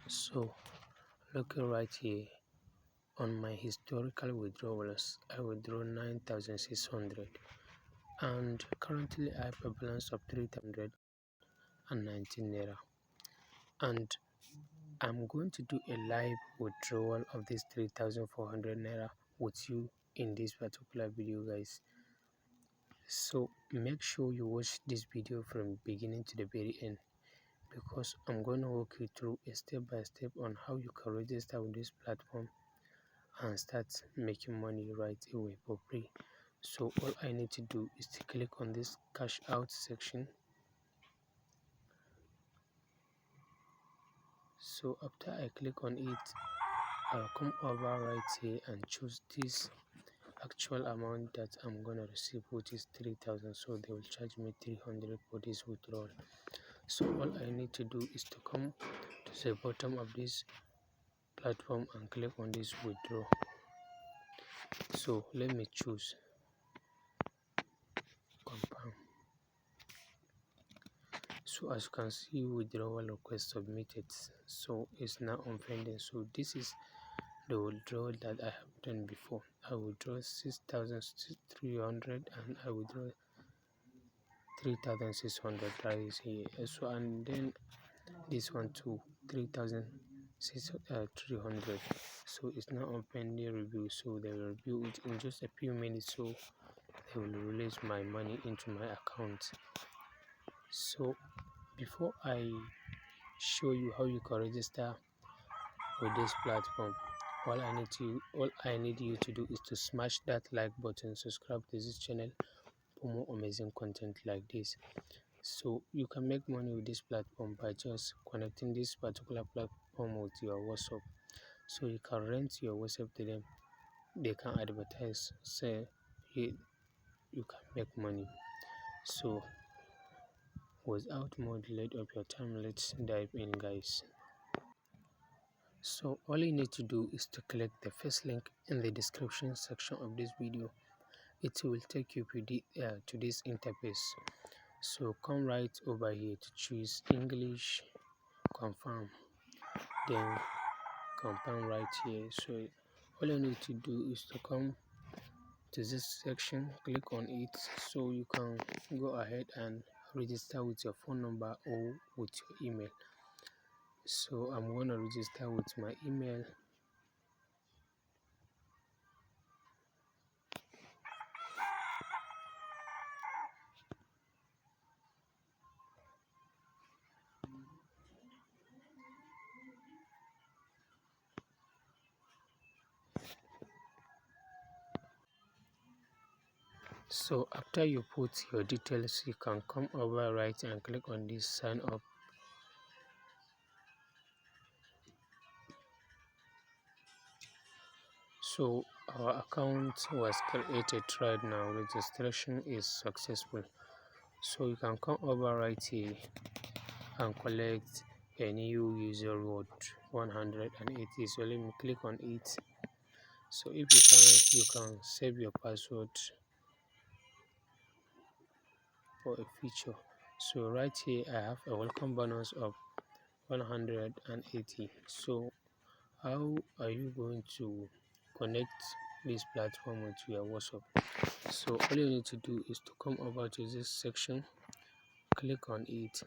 So looking right here on my historical withdrawals, I withdraw 9,600 and currently I have a balance of 319 naira, and I'm going to do a live withdrawal of this 3,400 naira with you in this particular video, guys. So make sure you watch this video from beginning to the very end, because I'm going to walk you through a step by step on how you can register with this platform and start making money right away for free. So all I need to do is to click on this cash out section. So after I click on it, I'll come over right here and choose this actual amount that I'm gonna receive, which is 3,000. So they will charge me 300 for this withdrawal. So all I need to do is to come to the bottom of this platform and click on this withdraw. So let me choose confirm. So as you can see, withdrawal request submitted. So it's now on pending. So this is the withdrawal that I have done before. I withdraw 6,300 and I withdraw 3,600 right here. So and then this one too, 3,300. So it's now on pending review. So they will review it in just a few minutes. So they will release my money into my account. So before I show you how you can register with this platform, all I need you to do is to smash that like button, subscribe to this channel for more amazing content like this. So you can make money with this platform by just connecting this particular platform with your WhatsApp. So you can rent your WhatsApp to them, they can advertise, say you can make money. So without more delay of your time, let's dive in, guys. So all you need to do is to click the first link in the description section of this video. It will take you to this interface. So come right over here to choose English, confirm, then confirm right here. So all you need to do is to come to this section, click on it, so you can go ahead and register with your phone number or with your email. So I'm going to register with my email. So after you put your details, you can come over right and click on this sign up. So our account was created right now. Registration is successful. So you can come over right here and collect a new user reward 180. So let me click on it. So if you can save your password for a feature. So right here I have a welcome bonus of 180. So how are you going to connect this platform with your WhatsApp? So all you need to do is to come over to this section, click on it,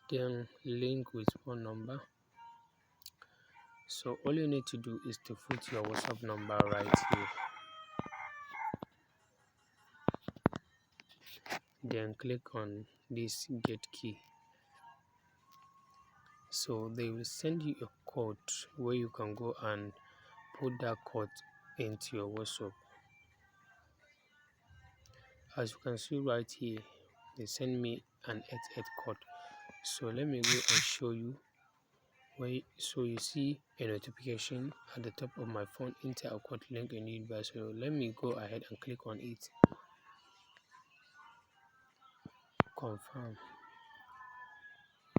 then link with phone number. So all you need to do is to put your WhatsApp number right here, then click on this get key. So they will send you a code where you can go and put that code into your WhatsApp. As you can see right here, they send me an 88 code. So let me go and show you. So you see a notification at the top of my phone, enter a code link in it. So let me go ahead and click on it. Confirm.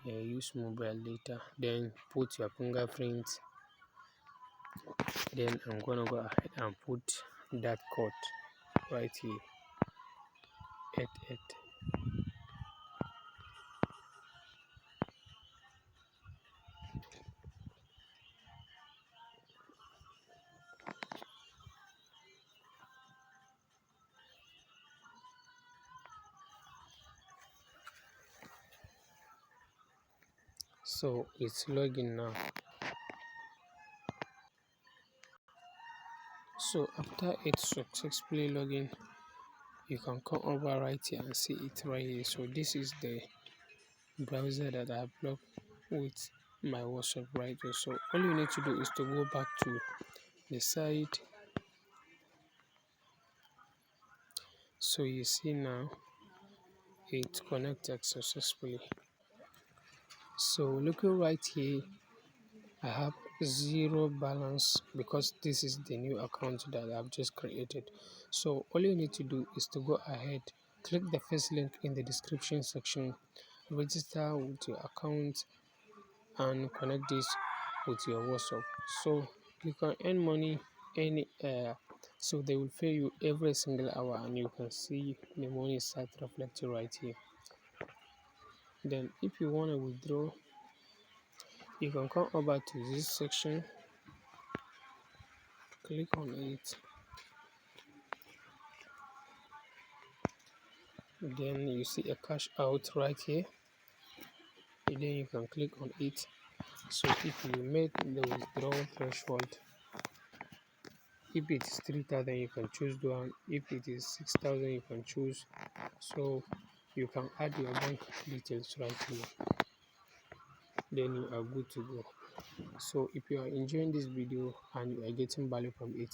Use mobile data, then put your fingerprint. Then I'm gonna go ahead and put that code right here, 88. So it's login now. So after it's successfully login, you can come over right here and see it right here. So this is the browser that I blocked with my WhatsApp right here. So all you need to do is to go back to the site. So you see now it connected successfully. So looking right here, I have zero balance because this is the new account that I've just created. So all you need to do is to go ahead, click the first link in the description section, register with your account and connect this with your WhatsApp. So you can earn money any so they will pay you every single hour and you can see the money start reflecting right here. Then if you want to withdraw, you can come over to this section, click on it, then you see a cash out right here, and then you can click on it. So if you make the withdrawal threshold, if it is 3,000 you can choose one, if it is 6,000 you can choose. So you can add your bank details right here, then you are good to go. So if you are enjoying this video and you are getting value from it,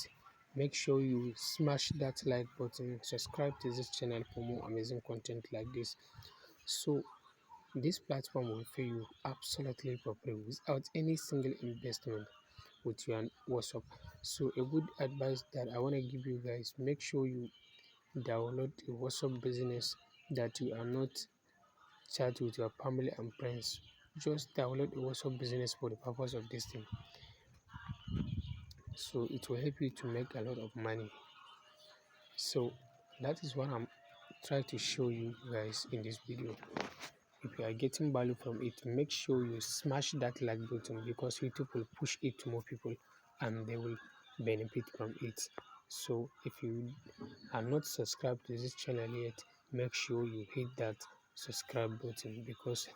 make sure you smash that like button, subscribe to this channel for more amazing content like this. So this platform will pay you absolutely for free without any single investment with your WhatsApp. So a good advice that I want to give you guys, make sure you download a WhatsApp business, that you are not chat with your family and friends. Just download a WhatsApp business for the purpose of this thing. So it will help you to make a lot of money. So that is what I'm trying to show you guys in this video. If you are getting value from it, make sure you smash that like button because YouTube will push it to more people and they will benefit from it. So if you are not subscribed to this channel yet, make sure you hit that subscribe button because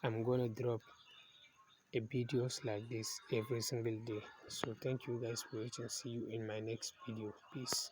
I'm gonna drop a videos like this every single day. So thank you guys for watching. See you in my next video. Peace.